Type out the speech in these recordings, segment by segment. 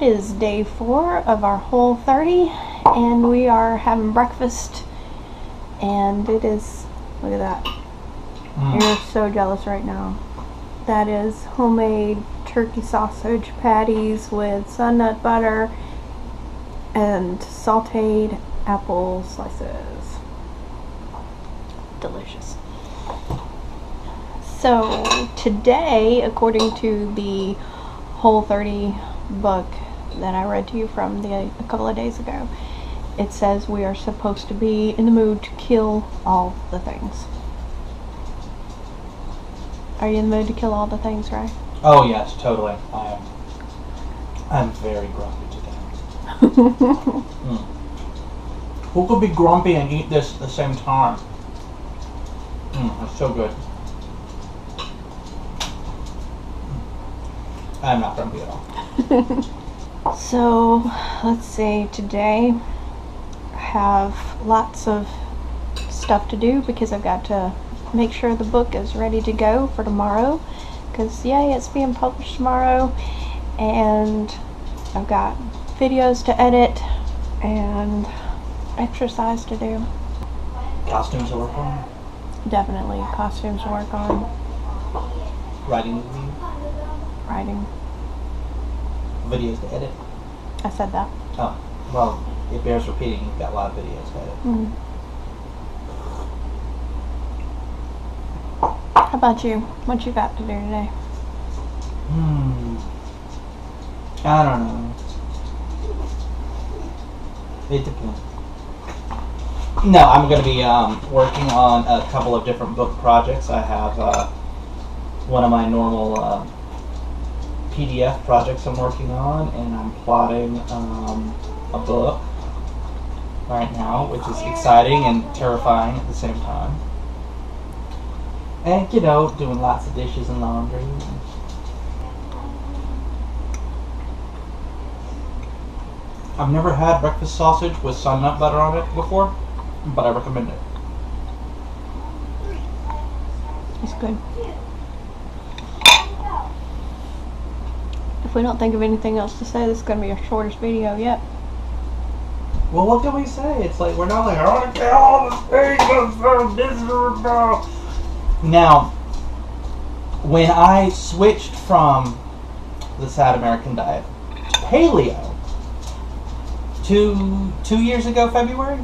It is day 4 of our Whole30, and we are having breakfast, and it is, look at that. You're so jealous right now. That is homemade turkey sausage patties with sun nut butter and sauteed apple slices. Delicious. So today, according to the Whole30 book that I read to you from a couple of days ago, it says we are supposed to be in the mood to kill all the things. Are you in the mood to kill all the things, right? Oh yes, totally. I am. I'm very grumpy today. Who could be grumpy and eat this at the same time? It's so good. I'm not grumpy at all. So, let's see, today I have lots of stuff to do because I've got to make sure the book is ready to go for tomorrow, because yay, it's being published tomorrow, and I've got videos to edit and exercise to do. Costumes to work on? Definitely costumes to work on. Writing review? Writing. Videos to edit? I said that. Oh, well, it bears repeating. You've got a lot of videos to edit. How about you? What you got to do today? I don't know. It depends. No, I'm going to be working on a couple of different book projects. I have one of my normal PDF projects I'm working on, and I'm plotting a book right now, which is exciting and terrifying at the same time. And, you know, doing lots of dishes and laundry. I've never had breakfast sausage with sun nut butter on it before, but I recommend it. It's good. If we don't think of anything else to say, this is going to be our shortest video yet. Well, what can we say? It's like, we're not like, I want to get all the things that's so miserable. Now, when I switched from the sad American diet to paleo, two years ago, February?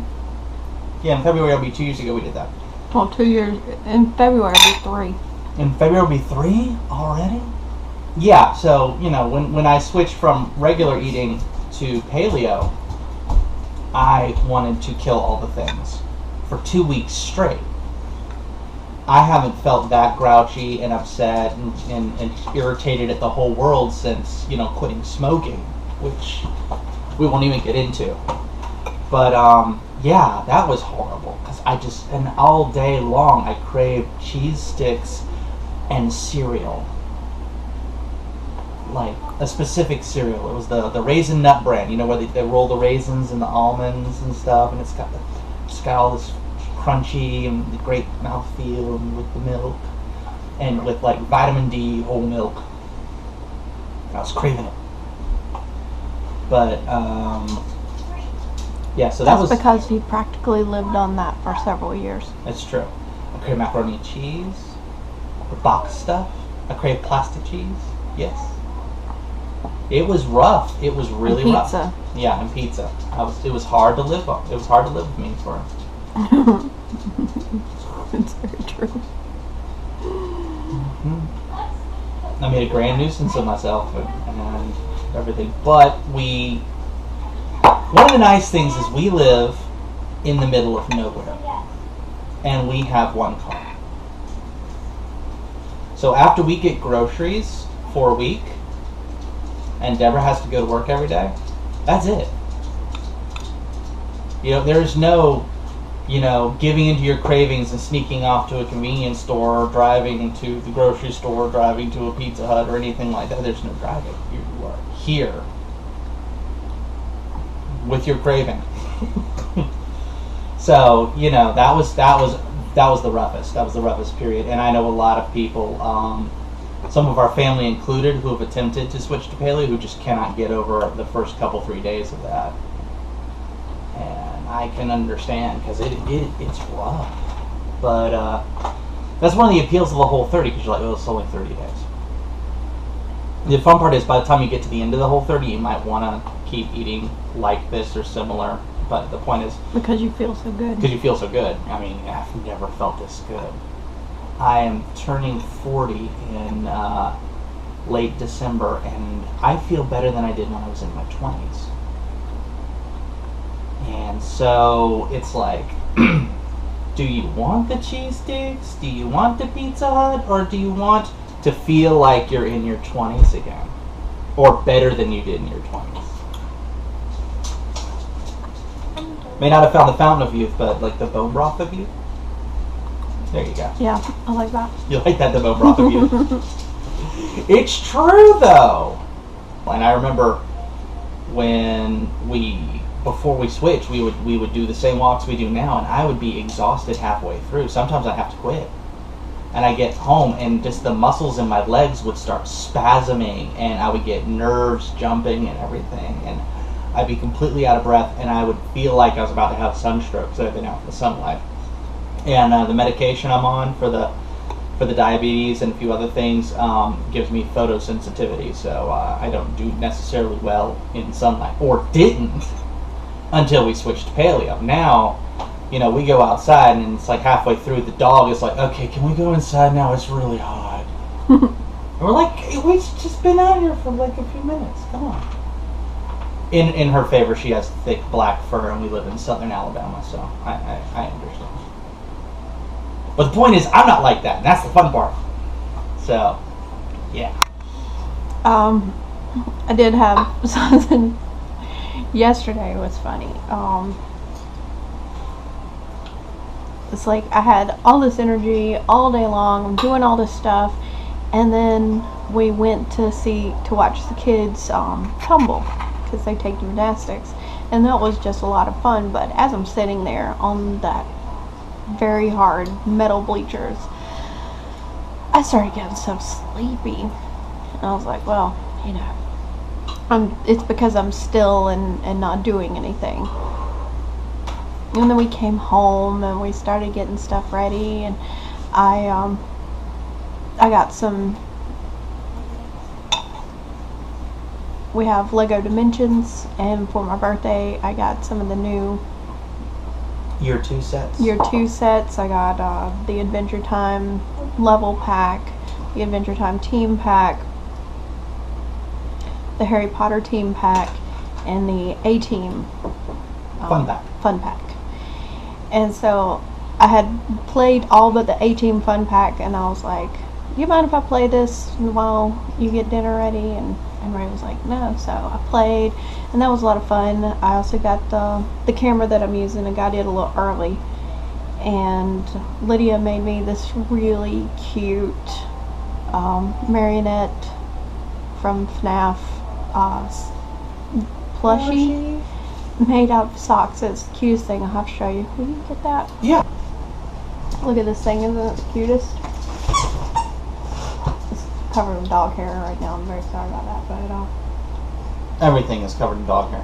Yeah, in February it'll be 2 years ago we did that. Well, 2 years, in February it'll be 3. In February it'll be 3 already? Yeah, so, you know, when I switched from regular eating to paleo, I wanted to kill all the things for 2 weeks straight. I haven't felt that grouchy and upset and irritated at the whole world since, you know, quitting smoking, which we won't even get into. But, yeah, that was horrible, because and all day long I craved cheese sticks and cereal. Like, a specific cereal. It was the Raisin Nut brand, you know, where they roll the raisins and the almonds and stuff, and it's got all this crunchy and the great mouthfeel, and with the milk, and with, like, vitamin D whole milk. I was craving it. But, yeah, so that was... That's because you practically lived on that for several years. That's true. I crave macaroni and cheese, the box stuff. I crave plastic cheese. Yes. It was rough. It was really rough. Pizza. Yeah, and pizza. It was hard to live on. It was hard to live with me for. It's very true. I made a grand nuisance of myself and everything. But one of the nice things is we live in the middle of nowhere, and we have one car. So after we get groceries for a week, and Deborah has to go to work every day, that's it. You know, there's no, you know, giving into your cravings and sneaking off to a convenience store, or driving to the grocery store, or driving to a Pizza Hut, or anything like that. There's no driving. You are here with your craving. So, you know, that was the roughest. That was the roughest period. And I know a lot of people some of our family included who have attempted to switch to paleo who just cannot get over the first couple 3 days of that. And I can understand because it's rough. But that's one of the appeals of the Whole30 because you're like, oh, it's only 30 days. The fun part is by the time you get to the end of the Whole30, you might want to keep eating like this or similar. But the point is... Because you feel so good. Because you feel so good. I mean, I've never felt this good. I am turning 40 in late December, and I feel better than I did when I was in my 20s. And so it's like, do you want the cheese sticks? Do you want the Pizza Hut? Or do you want to feel like you're in your 20s again? Or better than you did in your 20s? May not have found the fountain of youth, but like the bone broth of youth? There you go. Yeah, I like that. You like that, the bone broth of youth? It's true, though. And I remember when before we switched, we would do the same walks we do now, and I would be exhausted halfway through. Sometimes I'd have to quit. And I get home, and just the muscles in my legs would start spasming, and I would get nerves jumping and everything, and I'd be completely out of breath, and I would feel like I was about to have sunstroke because I've been out in the sunlight. And the medication I'm on for the diabetes and a few other things gives me photosensitivity, so I don't do necessarily well in sunlight, or didn't until we switched to paleo. Now, you know, we go outside and it's like halfway through, the dog is like, okay, can we go inside now? It's really hot. And we're like, hey, we've just been out here for like a few minutes. Come on. In her favor, she has thick black fur, and we live in southern Alabama, so I understand. But the point is, I'm not like that, and that's the fun part. So, yeah. I did have something yesterday was funny. It's like I had all this energy all day long. I'm doing all this stuff, and then we went to watch the kids tumble because they take gymnastics, and that was just a lot of fun. But as I'm sitting there on that very hard metal bleachers, I started getting so sleepy, and I was like, well, you know, it's because I'm still and not doing anything. And then we came home and we started getting stuff ready, and I got some. We have Lego Dimensions, and for my birthday I got some of the new Year 2 sets. Year 2 sets. I got the Adventure Time level pack, the Adventure Time team pack, the Harry Potter team pack, and the A-Team Fun pack. And so I had played all but the A-Team fun pack, and I was like, do you mind if I play this while you get dinner ready? And Ray was like, no. So I played, and that was a lot of fun. I also got the camera that I'm using. I got it a little early, and Lydia made me this really cute marionette from FNAF plushie made out of socks. It's the cutest thing. I'll have to show you. Will you get that? Yeah. Look at this thing. Isn't it the cutest? It's covered in dog hair right now. I'm very sorry about that, but Everything is covered in dog hair.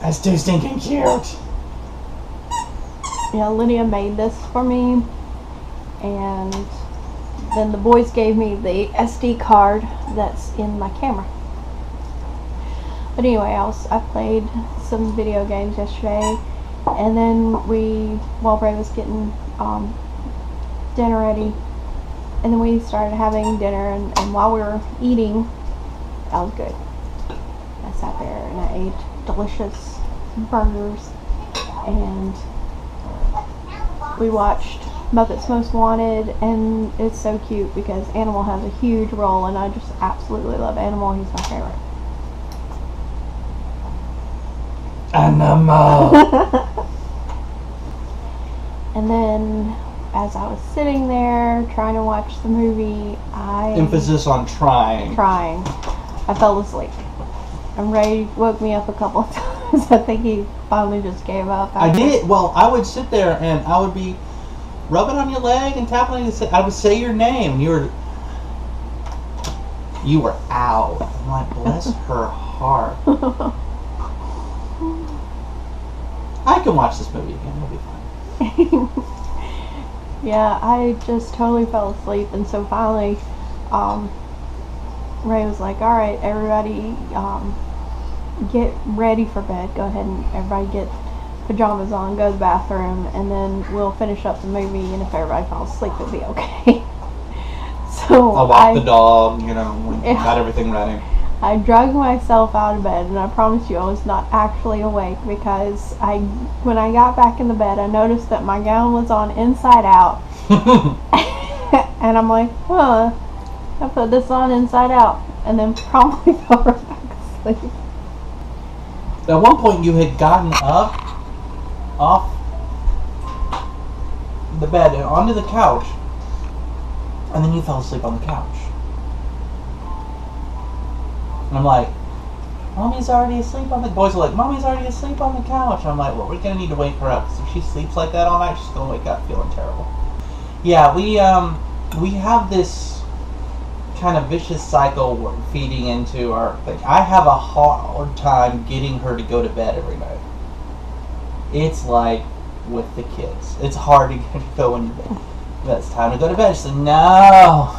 That's too stinking cute. Yeah, Lydia made this for me, and then the boys gave me the SD card that's in my camera. But anyway, I played some video games yesterday, and then while Ray was getting dinner ready, and then we started having dinner, and while we were eating, that was good. I sat there and I ate delicious burgers, and we watched Muppets Most Wanted, and it's so cute because Animal has a huge role, and I just absolutely love Animal. He's my favorite. Animal. And then as I was sitting there trying to watch the movie, Emphasis on trying. I fell asleep. And Ray woke me up a couple of times. So I think he finally just gave up. I did. Well, I would sit there and I would be rubbing on your leg and tapping on your. I would say your name, and you were out. I'm like, bless her heart. I can watch this movie again. It'll be fine. Yeah, I just totally fell asleep, and so finally, Ray was like, "All right, everybody, get ready for bed. Go ahead and everybody get pajamas on, go to the bathroom, and then we'll finish up the movie. And if everybody falls asleep, it'll be okay." So I'll walk the dog. You know, got everything ready. I dragged myself out of bed, and I promise you I was not actually awake because when I got back in the bed, I noticed that my gown was on inside out. And I'm like, huh, I put this on inside out, and then promptly fell right back asleep. At one point you had gotten up off the bed and onto the couch, and then you fell asleep on the couch. And I'm like, Mommy's already asleep on the... Boys are like, Mommy's already asleep on the couch. I'm like, well, we're going to need to wake her up, because if she sleeps like that all night, she's going to wake up feeling terrible. Yeah, we have this kind of vicious cycle we're feeding into our thing. I have a hard time getting her to go to bed every night. It's like with the kids. It's hard to get her to go into bed. It's time to go to bed. She's like, no.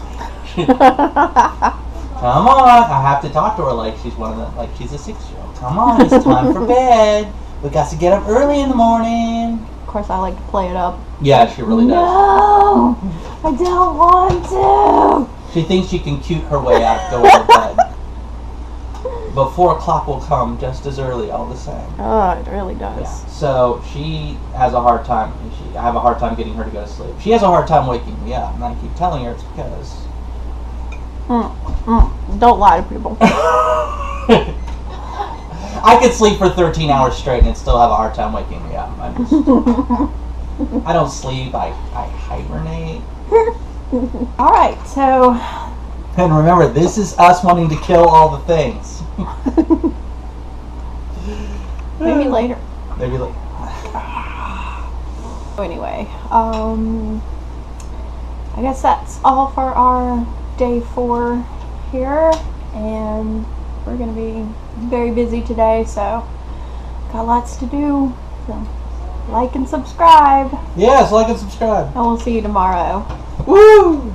Come on. I have to talk to her like she's one of the, like she's a 6-year-old. Come on, it's time for bed. We got to get up early in the morning. Of course, I like to play it up. Yeah, she really does. No, I don't want to. She thinks she can cute her way out going to bed. But 4 o'clock will come just as early, all the same. Oh, it really does. Yeah. So she has a hard time. I have a hard time getting her to go to sleep. She has a hard time waking me up, and I keep telling her it's because. Don't lie to people. I could sleep for 13 hours straight and still have a hard time waking me up. I don't sleep. I hibernate. All right, so. And remember, this is us wanting to kill all the things. Maybe later. Maybe later. Anyway, I guess that's all for our day 4 here, and we're going to be very busy today, so got lots to do. So like and subscribe. Yes, like and subscribe. And we'll see you tomorrow. Woo!